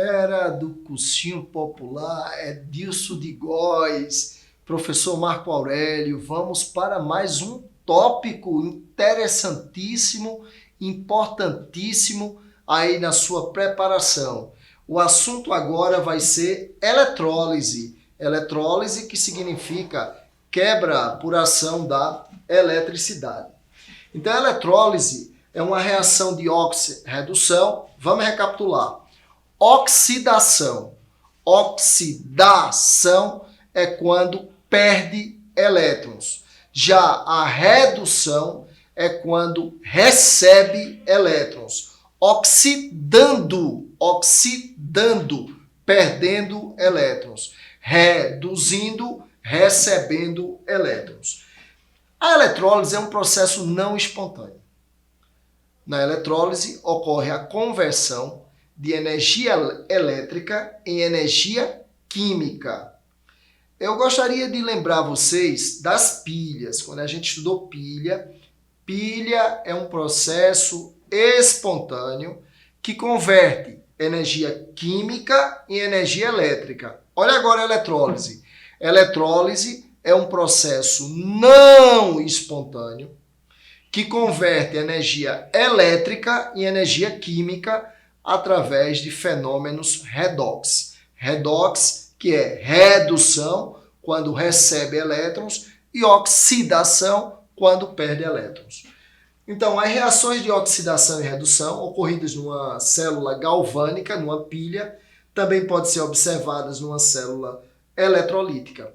fera do cursinho popular, Edilson de Góes, professor Marco Aurélio. Vamos para mais um tópico interessantíssimo, importantíssimo aí na sua preparação. O assunto agora vai ser eletrólise. Eletrólise, que significa quebra por ação da eletricidade. Então, a eletrólise é uma reação de redução. Vamos recapitular. Oxidação. Oxidação é quando perde elétrons. Já a redução é quando recebe elétrons. Oxidando, perdendo elétrons. Reduzindo, recebendo elétrons. A eletrólise é um processo não espontâneo. Na eletrólise ocorre a conversão de energia elétrica em energia química. Eu gostaria de lembrar vocês das pilhas. Quando a gente estudou pilha, pilha é um processo espontâneo que converte energia química em energia elétrica. Olha agora a eletrólise. Eletrólise é um processo não espontâneo que converte energia elétrica em energia química através de fenômenos redox. Redox, que é redução, quando recebe elétrons, e oxidação, quando perde elétrons. Então, as reações de oxidação e redução ocorridas numa célula galvânica, numa pilha, também podem ser observadas numa célula eletrolítica.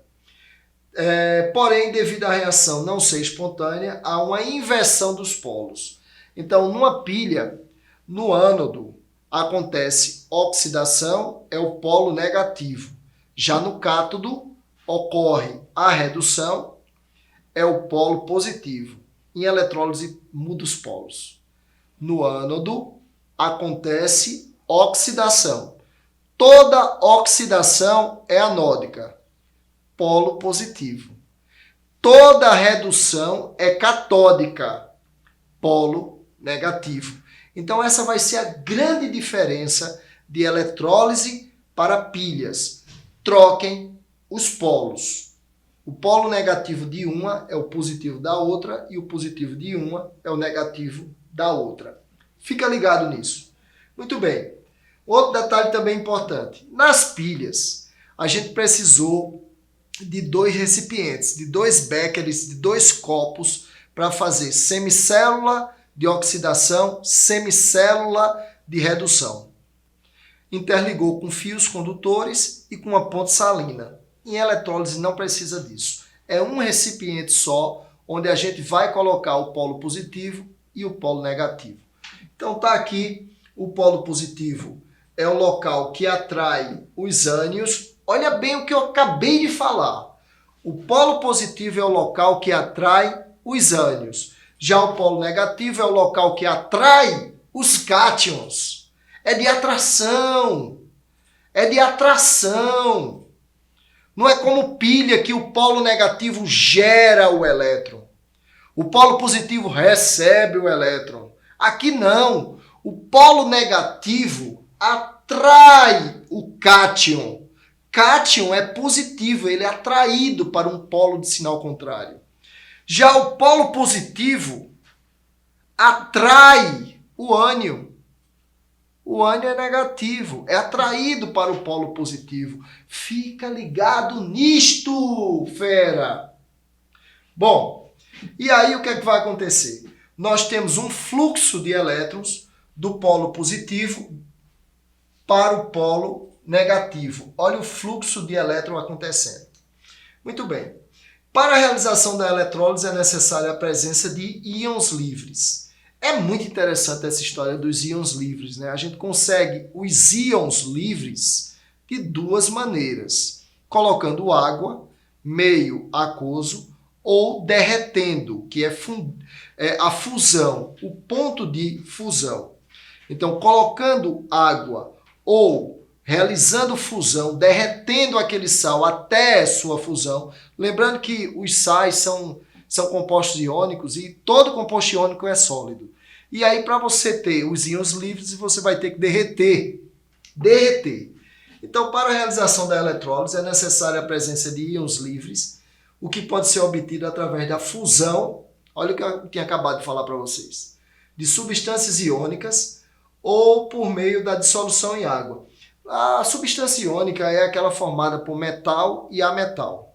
Porém, devido à reação não ser espontânea, há uma inversão dos polos. Então, numa pilha, no ânodo, acontece oxidação, é o polo negativo. Já no cátodo, ocorre a redução, é o polo positivo. Em eletrólise, muda os polos. No ânodo, acontece oxidação. Toda oxidação é anódica. Polo positivo. Toda redução é catódica, polo negativo. Então essa vai ser a grande diferença de eletrólise para pilhas. Troquem os polos. O polo negativo de uma é o positivo da outra e o positivo de uma é o negativo da outra. Fica ligado nisso. Muito bem. Outro detalhe também importante. Nas pilhas, a gente precisou de 2 recipientes, de 2 béqueres, de 2 copos para fazer semicélula de oxidação, semicélula de redução. Interligou com fios condutores e com uma ponte salina. Em eletrólise não precisa disso. É um recipiente só, onde a gente vai colocar o polo positivo e o polo negativo. Então tá aqui o polo positivo. É o local que atrai os ânions. Olha bem o que eu acabei de falar. O polo positivo é o local que atrai os ânions. Já o polo negativo é o local que atrai os cátions. É de atração. É de atração. Não é como pilha que o polo negativo gera o elétron. O polo positivo recebe o elétron. Aqui não. O polo negativo atrai o cátion. Cátion é positivo, ele é atraído para um polo de sinal contrário. Já o polo positivo atrai o ânion. O ânion é negativo, é atraído para o polo positivo. Fica ligado nisto, fera! Bom, e aí o que é que vai acontecer? Nós temos um fluxo de elétrons do polo positivo para o polo negativo. Olha o fluxo de elétron acontecendo. Muito bem. Para a realização da eletrólise é necessária a presença de íons livres. É muito interessante essa história dos íons livres, né? A gente consegue os íons livres de 2 maneiras. Colocando água, meio aquoso, ou derretendo, que é a fusão, o ponto de fusão. Então, colocando água ou realizando fusão, derretendo aquele sal até sua fusão. Lembrando que os sais são compostos iônicos e todo composto iônico é sólido. E aí, para você ter os íons livres, você vai ter que derreter derreter. Então, para a realização da eletrólise é necessária a presença de íons livres, o que pode ser obtido através da fusão, olha o que eu tinha acabado de falar para vocês, de substâncias iônicas ou por meio da dissolução em água. A substância iônica é aquela formada por metal e ametal.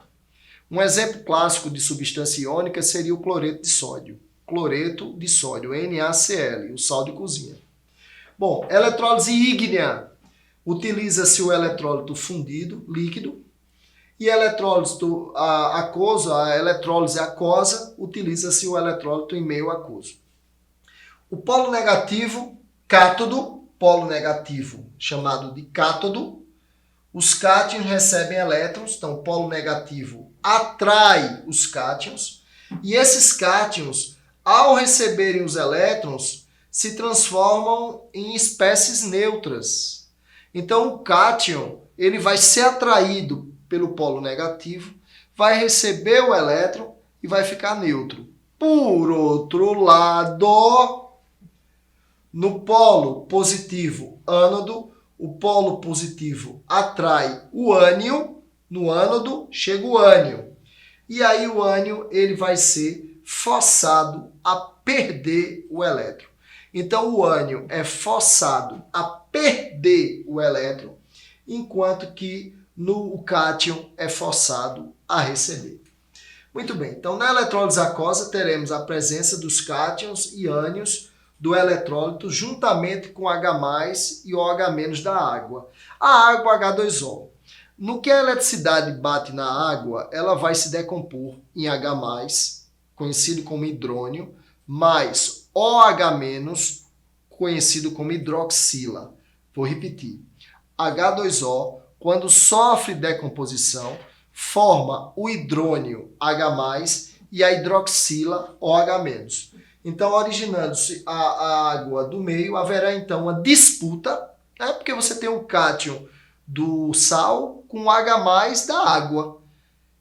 Um exemplo clássico de substância iônica seria o cloreto de sódio. Cloreto de sódio, NaCl, o sal de cozinha. Bom, eletrólise ígnea. Utiliza-se o eletrólito fundido, líquido, e eletrólise aquoso, a eletrólise aquosa, utiliza-se o eletrólito em meio aquoso. O polo negativo, cátodo, polo negativo chamado de cátodo, os cátions recebem elétrons, então o polo negativo atrai os cátions, e esses cátions, ao receberem os elétrons, se transformam em espécies neutras. Então o cátion ele vai ser atraído pelo polo negativo, vai receber o elétron e vai ficar neutro. Por outro lado, no polo positivo ânodo, o polo positivo atrai o ânion, no ânodo chega o ânion. E aí o ânion ele vai ser forçado a perder o elétron. Então o ânion é forçado a perder o elétron, enquanto que o cátion é forçado a receber. Muito bem, então na eletrólise aquosa teremos a presença dos cátions e ânions do eletrólito juntamente com H+, e OH- da água. A água H2O. No que a eletricidade bate na água, ela vai se decompor em H+, conhecido como hidrônio, mais OH-, conhecido como hidroxila. Vou repetir. H2O, quando sofre decomposição, forma o hidrônio H+, e a hidroxila OH-. Então, originando-se a água do meio, haverá então uma disputa, né? Porque você tem o cátion do sal com o H+ da água.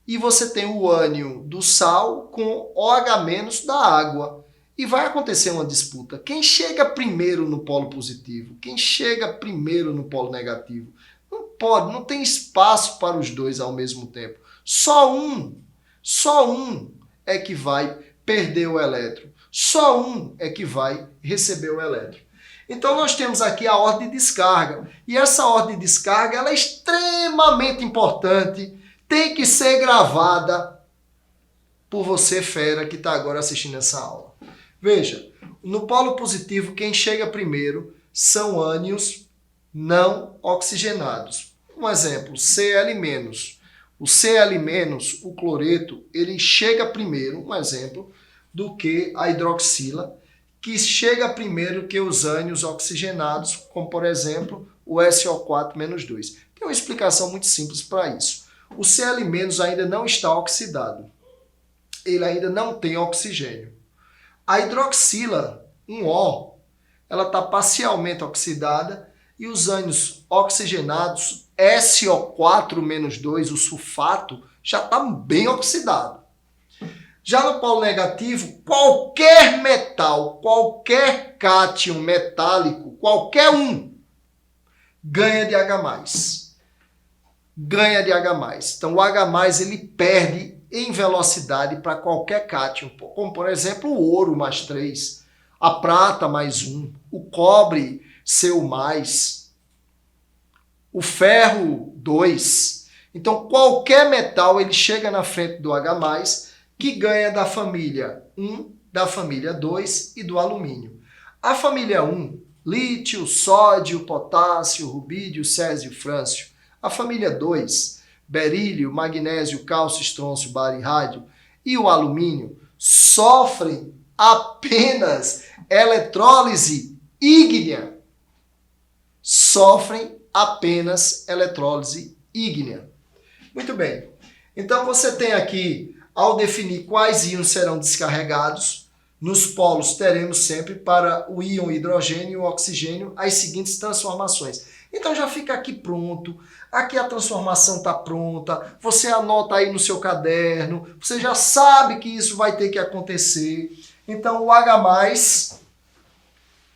E você tem o ânion do sal com OH- da água. E vai acontecer uma disputa. Quem chega primeiro no polo positivo? Quem chega primeiro no polo negativo? Não pode, não tem espaço para os dois ao mesmo tempo. Só um é que vai perder o elétron. Só um é que vai receber o elétron. Então nós temos aqui a ordem de descarga. E essa ordem de descarga ela é extremamente importante. Tem que ser gravada por você, fera, que está agora assistindo essa aula. Veja, no polo positivo, quem chega primeiro são ânions não oxigenados. Um exemplo, Cl-. O Cl-, o cloreto, ele chega primeiro, um exemplo, do que a hidroxila, que chega primeiro que os ânions oxigenados, como por exemplo o SO4-2. Tem uma explicação muito simples para isso. O Cl- ainda não está oxidado. Ele ainda não tem oxigênio. A hidroxila, um O, ela está parcialmente oxidada e os ânions oxigenados, SO4-2, o sulfato, já está bem oxidado. Já no polo negativo, qualquer metal, qualquer cátion metálico, qualquer um, ganha de H+. Ganha de H+. Então o H+, ele perde em velocidade para qualquer cátion, como por exemplo o ouro +3, a prata +1, o cobre Cu+, o ferro 2. Então qualquer metal ele chega na frente do H+, que ganha da família 1, da família 2 e do alumínio. A família 1, lítio, sódio, potássio, rubídio, césio, frâncio. A família 2, berílio, magnésio, cálcio, estrôncio, bário e rádio, e o alumínio, sofrem apenas eletrólise ígnea. Sofrem apenas eletrólise ígnea. Muito bem. Então você tem aqui, ao definir quais íons serão descarregados, nos polos teremos sempre para o íon hidrogênio e o oxigênio as seguintes transformações. Então já fica aqui pronto, aqui a transformação está pronta, você anota aí no seu caderno, você já sabe que isso vai ter que acontecer. Então o H+,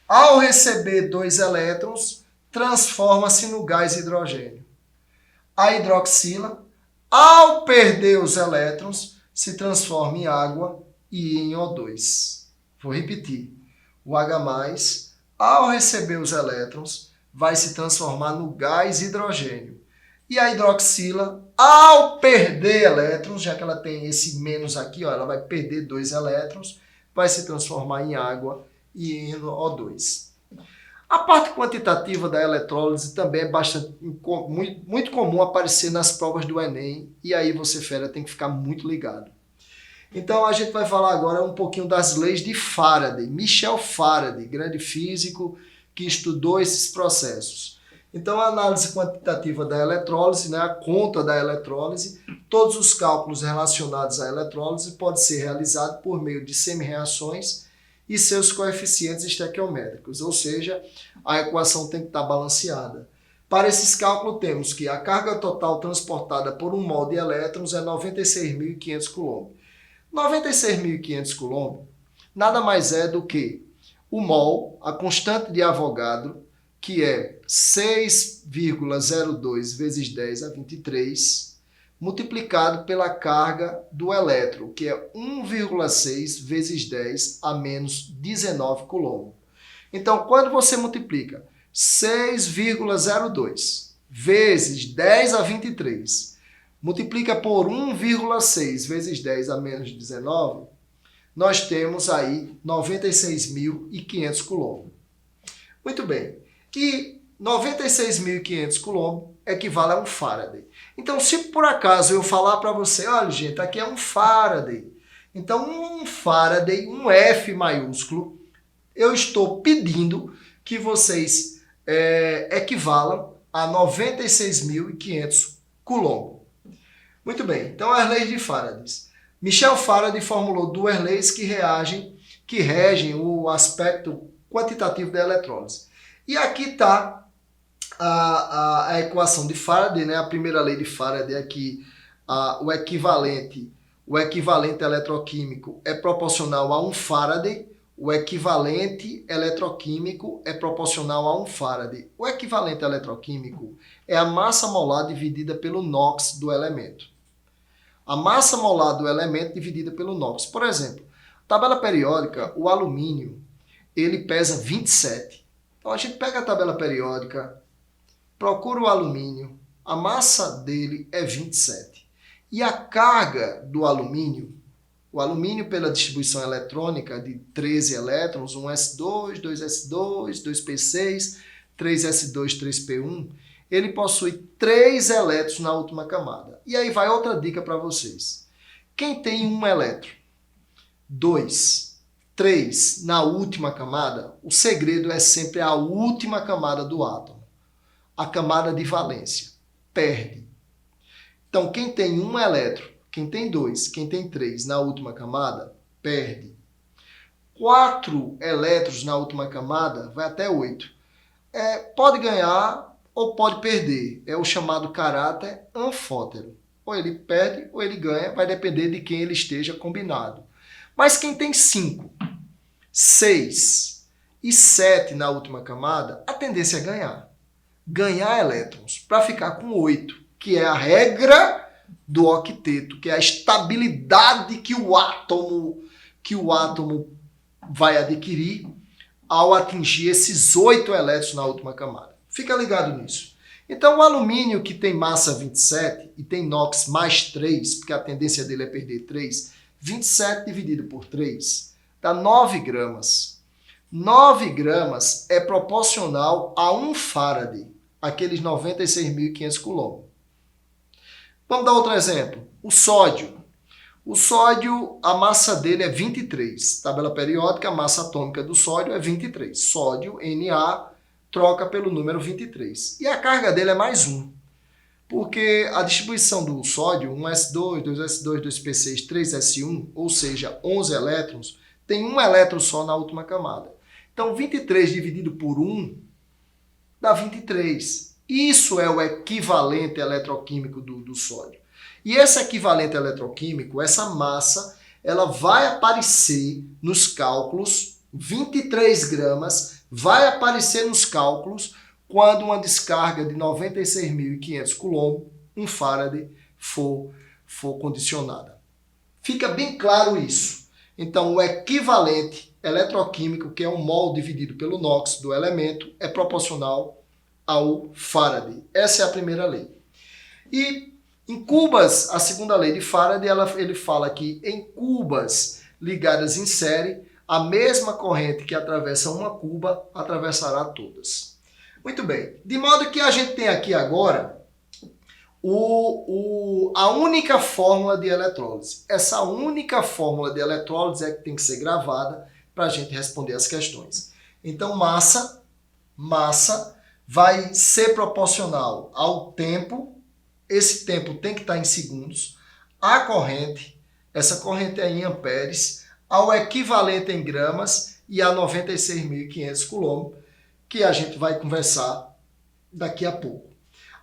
ao receber 2 elétrons, transforma-se no gás hidrogênio. A hidroxila, ao perder os elétrons, se transforma em água e em O2. Vou repetir. O H+, ao receber os elétrons, vai se transformar no gás hidrogênio. E a hidroxila, ao perder elétrons, já que ela tem esse menos aqui, ó, ela vai perder 2 elétrons, vai se transformar em água e em O2. A parte quantitativa da eletrólise também é muito comum aparecer nas provas do Enem, e aí você, fera, tem que ficar muito ligado. Então a gente vai falar agora um pouquinho das leis de Faraday. Michel Faraday, grande físico que estudou esses processos. Então a análise quantitativa da eletrólise, né, a conta da eletrólise, todos os cálculos relacionados à eletrólise podem ser realizados por meio de semi-reações e seus coeficientes estequiométricos, ou seja, a equação tem que estar balanceada. Para esses cálculos temos que a carga total transportada por um mol de elétrons é 96.500 coulomb. 96.500 coulomb nada mais é do que o mol, a constante de Avogadro, que é 6,02 vezes 10 a 23, multiplicado pela carga do elétron, que é 1,6 vezes 10 a menos 19 coulomb. Então, quando você multiplica 6,02 vezes 10 a 23, multiplica por 1,6 vezes 10 a menos 19, nós temos aí 96.500 coulomb. Muito bem. E 96.500 coulomb equivale a um Faraday. Então, se por acaso eu falar para você, olha, gente, aqui é um Faraday. Então, um Faraday, um F maiúsculo, eu estou pedindo que vocês equivalam a 96.500 coulomb. Muito bem, então as leis de Faraday. Michel Faraday formulou 2 leis que regem o aspecto quantitativo da eletrólise. E aqui está a equação de Faraday, né? A primeira lei de Faraday aqui, o equivalente eletroquímico é proporcional a um Faraday. O equivalente eletroquímico é proporcional a um Faraday. O equivalente eletroquímico é a massa molar dividida pelo NOx do elemento. A massa molar do elemento dividida pelo NOx. Por exemplo, tabela periódica, o alumínio, ele pesa 27. Então a gente pega a tabela periódica, procura o alumínio, a massa dele é 27. E a carga do alumínio, o alumínio pela distribuição eletrônica de 13 elétrons, 1s2, 2s2, 2p6, 3s2, 3p1, ele possui 3 elétrons na última camada. E aí vai outra dica para vocês. Quem tem 1 elétron, 2, 3 na última camada, o segredo é sempre a última camada do átomo. A camada de valência. Perde. Então, quem tem 1 elétron, quem tem 2, quem tem 3 na última camada, perde. 4 elétrons na última camada, vai até 8. Pode ganhar ou pode perder. É o chamado caráter anfótero. Ou ele perde ou ele ganha, vai depender de quem ele esteja combinado. Mas quem tem 5, 6 e 7 na última camada, a tendência é ganhar. Ganhar elétrons para ficar com 8, que é a regra do octeto, que é a estabilidade que o átomo vai adquirir ao atingir esses 8 elétrons na última camada. Fica ligado nisso. Então, o alumínio que tem massa 27 e tem NOx mais 3, porque a tendência dele é perder 3, 27 dividido por 3 dá 9 gramas. 9 gramas é proporcional a 1 Faraday, aqueles 96.500 coulomb. Vamos dar outro exemplo. O sódio. O sódio, a massa dele é 23. Tabela periódica, a massa atômica do sódio é 23. Sódio, Na, troca pelo número 23. E a carga dele é mais 1. Porque a distribuição do sódio, 1s2, 2s2, 2p6, 3s1, ou seja, 11 elétrons, tem 1 elétron só na última camada. Então, 23 dividido por 1 dá 23. Isso é o equivalente eletroquímico do sódio. E esse equivalente eletroquímico, essa massa, ela vai aparecer nos cálculos, 23 gramas, vai aparecer nos cálculos quando uma descarga de 96.500 coulomb, 1 Faraday, for condicionada. Fica bem claro isso. Então, o equivalente eletroquímico, que é o mol dividido pelo NOx do elemento, é proporcional ao Faraday. Essa é a primeira lei. E em cubas, a segunda lei de Faraday, ele fala que em cubas ligadas em série, a mesma corrente que atravessa uma cuba atravessará todas. Muito bem. De modo que a gente tem aqui agora a única fórmula de eletrólise. Essa única fórmula de eletrólise é que tem que ser gravada para a gente responder as questões. Então, massa vai ser proporcional ao tempo. Esse tempo tem que estar em segundos. A corrente, essa corrente é em amperes, ao equivalente em gramas e a 96.500 coulomb, que a gente vai conversar daqui a pouco.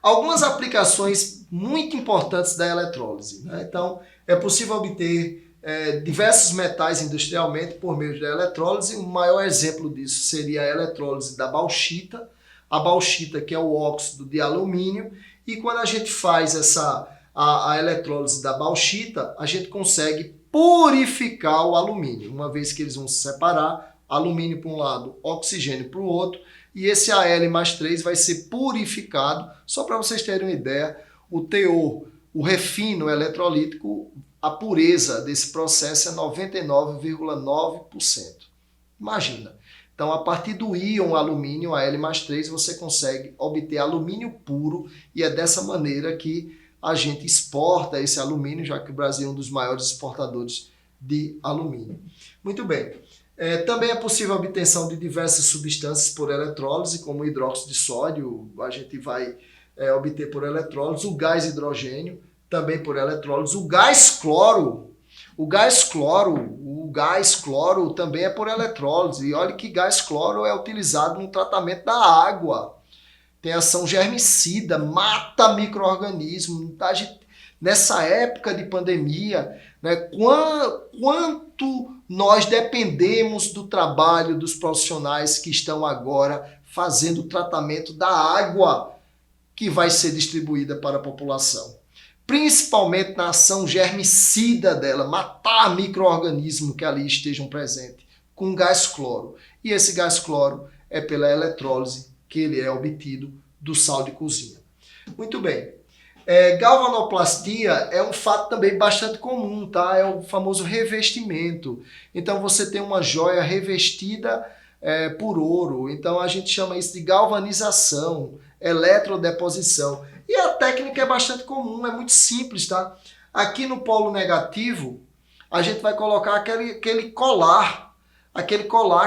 Algumas aplicações muito importantes da eletrólise, né? Então, é possível obter diversos metais industrialmente por meio da eletrólise. O maior exemplo disso seria a eletrólise da bauxita. A bauxita, que é o óxido de alumínio. E quando a gente faz a eletrólise da bauxita, a gente consegue purificar o alumínio, uma vez que eles vão se separar, alumínio para um lado, oxigênio para o outro, e esse Al+3 vai ser purificado. Só para vocês terem uma ideia, o teor, o refino eletrolítico, a pureza desse processo é 99,9%. Imagina. Então, a partir do íon alumínio, Al+3, você consegue obter alumínio puro, e é dessa maneira que a gente exporta esse alumínio, já que o Brasil é um dos maiores exportadores de alumínio. Muito bem. Também é possível a obtenção de diversas substâncias por eletrólise, como o hidróxido de sódio, a gente vai obter por eletrólise, o gás hidrogênio, também por eletrólise, o gás cloro também é por eletrólise. E olha que gás cloro é utilizado no tratamento da água. Tem ação germicida, mata micro-organismos. Nessa época de pandemia, né, quanto nós dependemos do trabalho dos profissionais que estão agora fazendo o tratamento da água que vai ser distribuída para a população. Principalmente na ação germicida dela, matar micro-organismos que ali estejam presentes, com gás cloro. E esse gás cloro é pela eletrólise que ele é obtido do sal de cozinha. Muito bem. Galvanoplastia é um fato também bastante comum, tá? É o famoso revestimento. Então você tem uma joia revestida por ouro. Então a gente chama isso de galvanização, eletrodeposição. E a técnica é bastante comum, é muito simples, tá? Aqui no polo negativo, a gente vai colocar aquele colar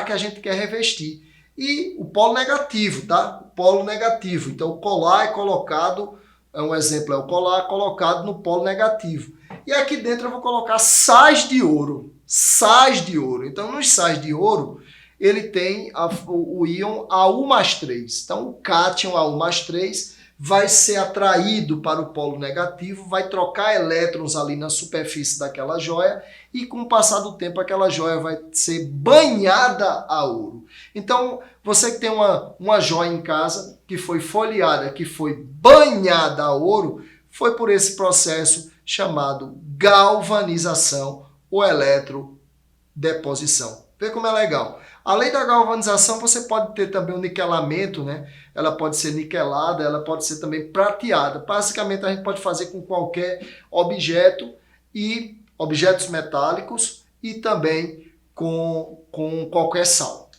que a gente quer revestir. E o polo negativo, tá? O polo negativo. Então o colar é colocado, um exemplo é o colar colocado no polo negativo. E aqui dentro eu vou colocar sais de ouro. Sais de ouro. Então nos sais de ouro, ele tem o íon Au+3. Então o cátion Au+3 vai ser atraído para o polo negativo, vai trocar elétrons ali na superfície daquela joia e com o passar do tempo aquela joia vai ser banhada a ouro. Então, você que tem uma joia em casa que foi folheada, que foi banhada a ouro, foi por esse processo chamado galvanização ou eletrodeposição. Vê como é legal. Além da galvanização, você pode ter também o niquelamento, né? Ela pode ser niquelada, ela pode ser também prateada. Basicamente, a gente pode fazer com qualquer objeto e objetos metálicos e também com qualquer sal.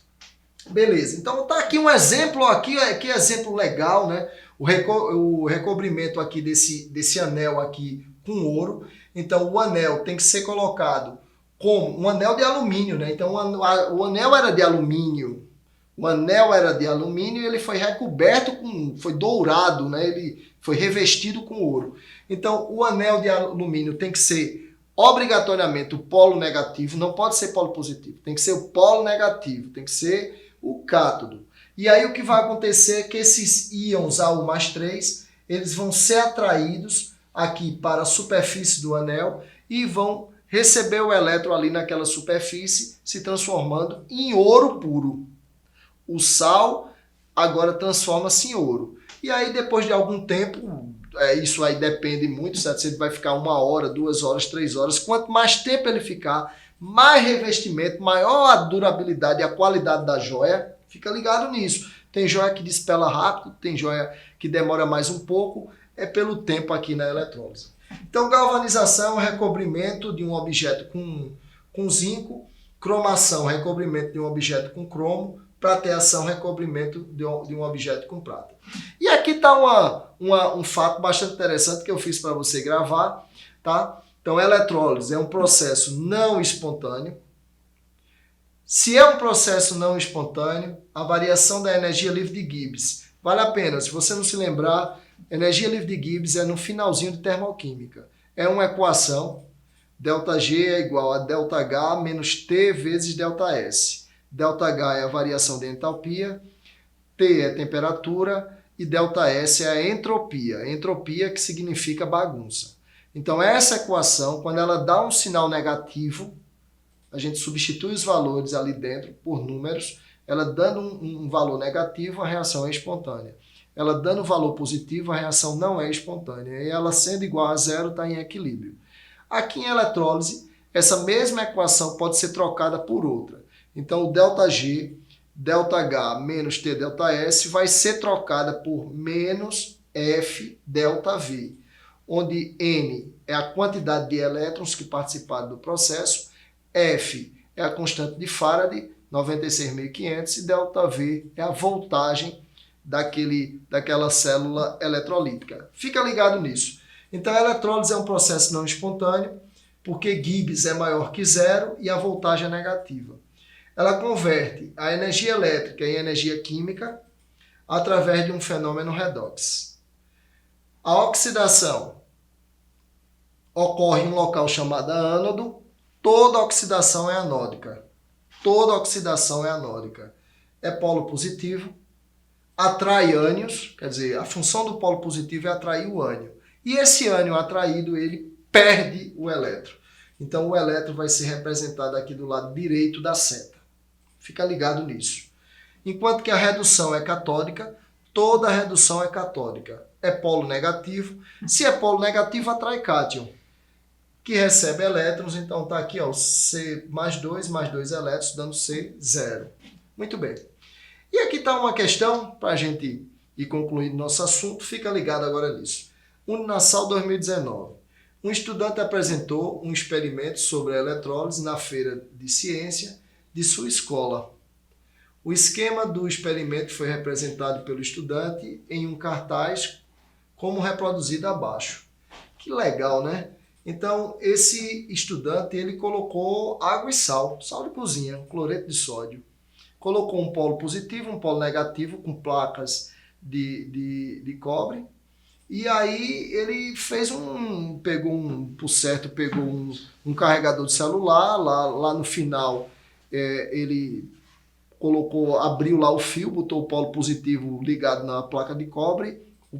Beleza, então tá aqui um exemplo, aqui exemplo legal, né? O recobrimento aqui desse anel aqui com ouro. Então o anel tem que ser colocado como um anel de alumínio, né? Então o anel era de alumínio. O anel era de alumínio e ele foi recoberto foi dourado, né? Ele foi revestido com ouro. Então o anel de alumínio tem que ser obrigatoriamente o polo negativo, não pode ser polo positivo, tem que ser o polo negativo, tem que ser o cátodo. E aí o que vai acontecer é que esses íons Au+3, eles vão ser atraídos aqui para a superfície do anel e vão receber o elétron ali naquela superfície, se transformando em ouro puro. O sal agora transforma-se em ouro. E aí, depois de algum tempo, isso aí depende muito, certo? Se ele vai ficar 1 hora, 2 horas, 3 horas. Quanto mais tempo ele ficar, mais revestimento, maior a durabilidade e a qualidade da joia. Fica ligado nisso. Tem joia que despela rápido, tem joia que demora mais um pouco, é pelo tempo aqui na eletrólise. Então, galvanização é o recobrimento de um objeto com zinco, cromação, recobrimento de um objeto com cromo, prateação, recobrimento de um objeto com prata. E aqui está um fato bastante interessante que eu fiz para você gravar, tá? Então, eletrólise é um processo não espontâneo. Se é um processo não espontâneo, a variação da energia livre de Gibbs vale a pena. Se você não se lembrar, energia livre de Gibbs é no finalzinho de termoquímica. É uma equação, ΔG é igual a ΔH menos T vezes ΔS. ΔH é a variação de entalpia, T é temperatura e ΔS é a entropia. Entropia que significa bagunça. Então essa equação, quando ela dá um sinal negativo, a gente substitui os valores ali dentro por números, ela dando um valor negativo, a reação é espontânea. Ela dando valor positivo, a reação não é espontânea. E ela sendo igual a zero, está em equilíbrio. Aqui em eletrólise, essa mesma equação pode ser trocada por outra. Então, o ΔG, ΔH menos T ΔS vai ser trocada por menos F ΔV, onde N é a quantidade de elétrons que participaram do processo, F é a constante de Faraday, 96.500, e ΔV é a voltagem daquela célula eletrolítica. Fica ligado nisso. Então, a eletrólise é um processo não espontâneo, porque Gibbs é maior que zero e a voltagem é negativa. Ela converte a energia elétrica em energia química através de um fenômeno redox. A oxidação ocorre em um local chamado ânodo. Toda oxidação é anódica. Toda oxidação é anódica. É polo positivo, atrai ânions, quer dizer, a função do polo positivo é atrair o ânion. E esse ânion atraído, ele perde o elétron. Então, o elétron vai ser representado aqui do lado direito da seta. Fica ligado nisso. Enquanto que a redução é catódica, toda redução é catódica. É polo negativo. Se é polo negativo, atrai cátion, que recebe elétrons. Então, está aqui, ó, C mais 2 elétrons, dando C, 0. Muito bem. E aqui está uma questão, para a gente ir concluindo nosso assunto, fica ligado agora nisso. Uninasal 2019. Um estudante apresentou um experimento sobre a eletrólise na feira de ciência de sua escola. O esquema do experimento foi representado pelo estudante em um cartaz como reproduzido abaixo. Que legal, né? Então, esse estudante, ele colocou água e sal de cozinha, cloreto de sódio. Colocou um polo positivo, um polo negativo com placas de cobre. E aí ele fez pegou um carregador de celular, lá no final ele abriu lá o fio, botou o polo positivo ligado na placa de cobre, o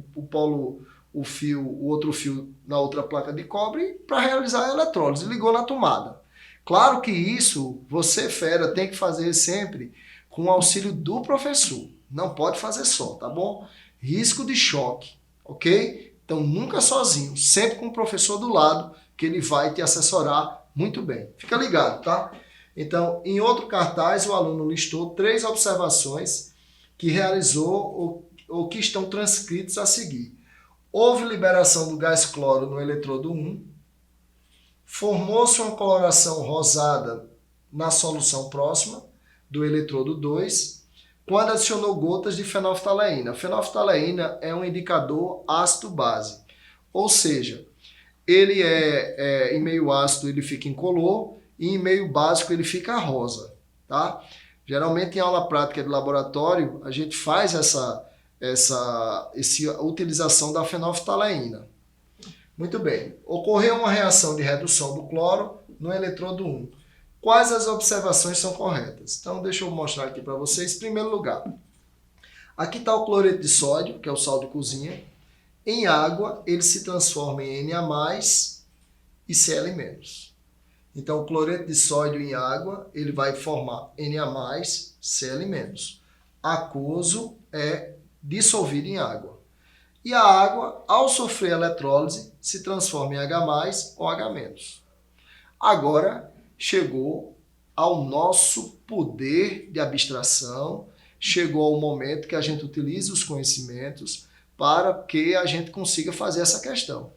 outro fio na outra placa de cobre para realizar a eletrólise, ligou na tomada. Claro que isso, você fera, tem que fazer sempre com o auxílio do professor, não pode fazer só, tá bom? Risco de choque, ok? Então nunca sozinho, sempre com o professor do lado, que ele vai te assessorar muito bem. Fica ligado, tá? Então, em outro cartaz, o aluno listou 3 observações que realizou ou que estão transcritos a seguir. Houve liberação do gás cloro no eletrodo 1, formou-se uma coloração rosada na solução próxima do eletrodo 2, quando adicionou gotas de fenolftaleína. A fenolftaleína é um indicador ácido-base, ou seja, ele em meio ácido ele fica incolor e em meio básico ele fica rosa, tá? Geralmente em aula prática de laboratório a gente faz essa utilização da fenolftaleína. Muito bem. Ocorreu uma reação de redução do cloro no eletrodo 1. Quais as observações são corretas? Então, deixa eu mostrar aqui para vocês. Em primeiro lugar, aqui está o cloreto de sódio, que é o sal de cozinha. Em água, ele se transforma em Na+, e Cl-. Então, o cloreto de sódio em água, ele vai formar Na+, Cl-. Aquoso é dissolvida em água. E a água, ao sofrer eletrólise, se transforma em H+ ou H-. Agora chegou ao nosso poder de abstração, chegou ao momento que a gente utiliza os conhecimentos para que a gente consiga fazer essa questão.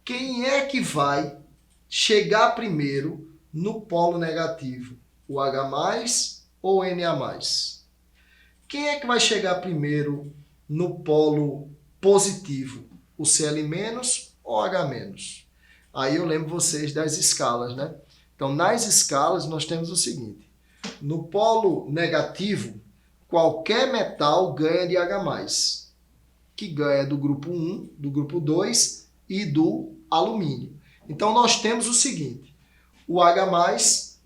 Quem é que vai chegar primeiro no polo negativo? O H+ ou o Na+? Quem é que vai chegar primeiro no polo positivo? O Cl- ou H-? Aí eu lembro vocês das escalas, né? Então, nas escalas, nós temos o seguinte. No polo negativo, qualquer metal ganha de H+, que ganha do grupo 1, do grupo 2 e do alumínio. Então, nós temos o seguinte. O H+,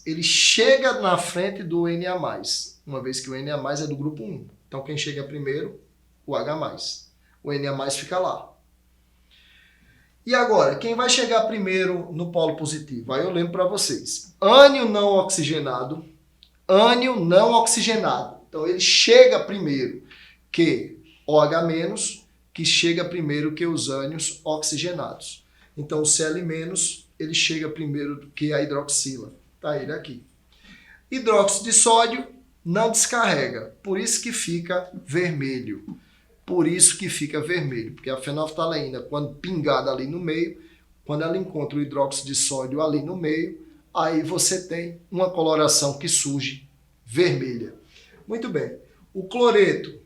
ele chega na frente do Na+, uma vez que o Na+ é do grupo 1. Então, quem chega primeiro? O H+. O Na+ fica lá. E agora, quem vai chegar primeiro no polo positivo? Aí eu lembro para vocês. Ânio não oxigenado. Então, ele chega primeiro que OH-, que chega primeiro que os ânions oxigenados. Então, o Cl-, ele chega primeiro do que a hidroxila. Tá ele aqui. Hidróxido de sódio não descarrega, por isso que fica vermelho. Porque a fenolftaleína, quando pingada ali no meio, quando ela encontra o hidróxido de sódio ali no meio, aí você tem uma coloração que surge vermelha. Muito bem. O cloreto,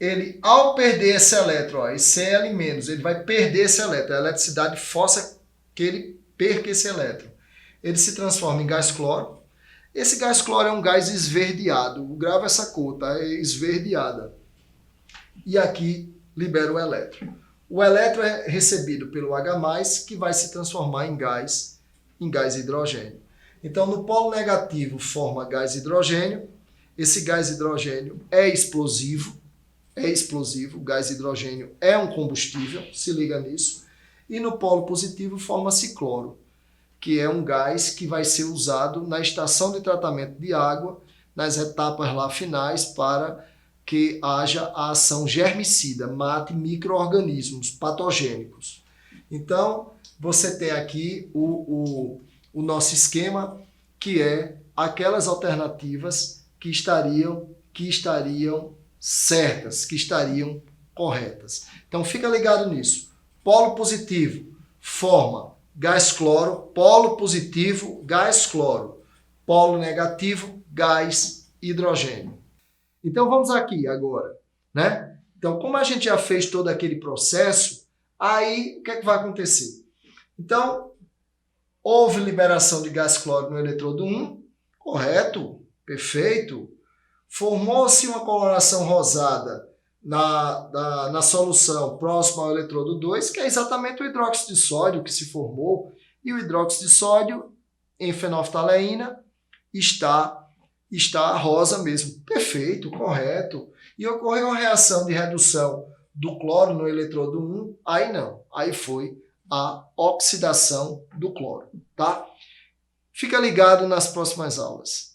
ele ao perder esse elétron, esse Cl-, ele vai perder esse elétron. A eletricidade força que ele perca esse elétron. Ele se transforma em gás cloro. Esse gás cloro é um gás esverdeado. Grava essa cor, tá? É esverdeada. E aqui libera o elétron. O elétron é recebido pelo H+, que vai se transformar em gás hidrogênio. Então, no polo negativo forma gás hidrogênio. Esse gás hidrogênio é explosivo. O gás hidrogênio é um combustível, se liga nisso. E no polo positivo forma-se cloro, que é um gás que vai ser usado na estação de tratamento de água, nas etapas lá finais, para que haja a ação germicida, mate micro-organismos patogênicos. Então, você tem aqui o nosso esquema, que é aquelas alternativas que estariam certas, que estariam corretas. Então, fica ligado nisso. Polo positivo forma gás cloro, polo positivo, gás cloro. Polo negativo, gás hidrogênio. Então, vamos aqui agora, né? Então, como a gente já fez todo aquele processo, aí o que é que vai acontecer? Então, houve liberação de gás cloro no eletrodo 1, correto, perfeito. Formou-se uma coloração rosada na solução próxima ao eletrodo 2, que é exatamente o hidróxido de sódio que se formou, e o hidróxido de sódio em fenolftaleína está rosa mesmo. Perfeito, correto. E ocorreu uma reação de redução do cloro no eletrodo 1, aí não, aí foi a oxidação do cloro, tá? Fica ligado nas próximas aulas.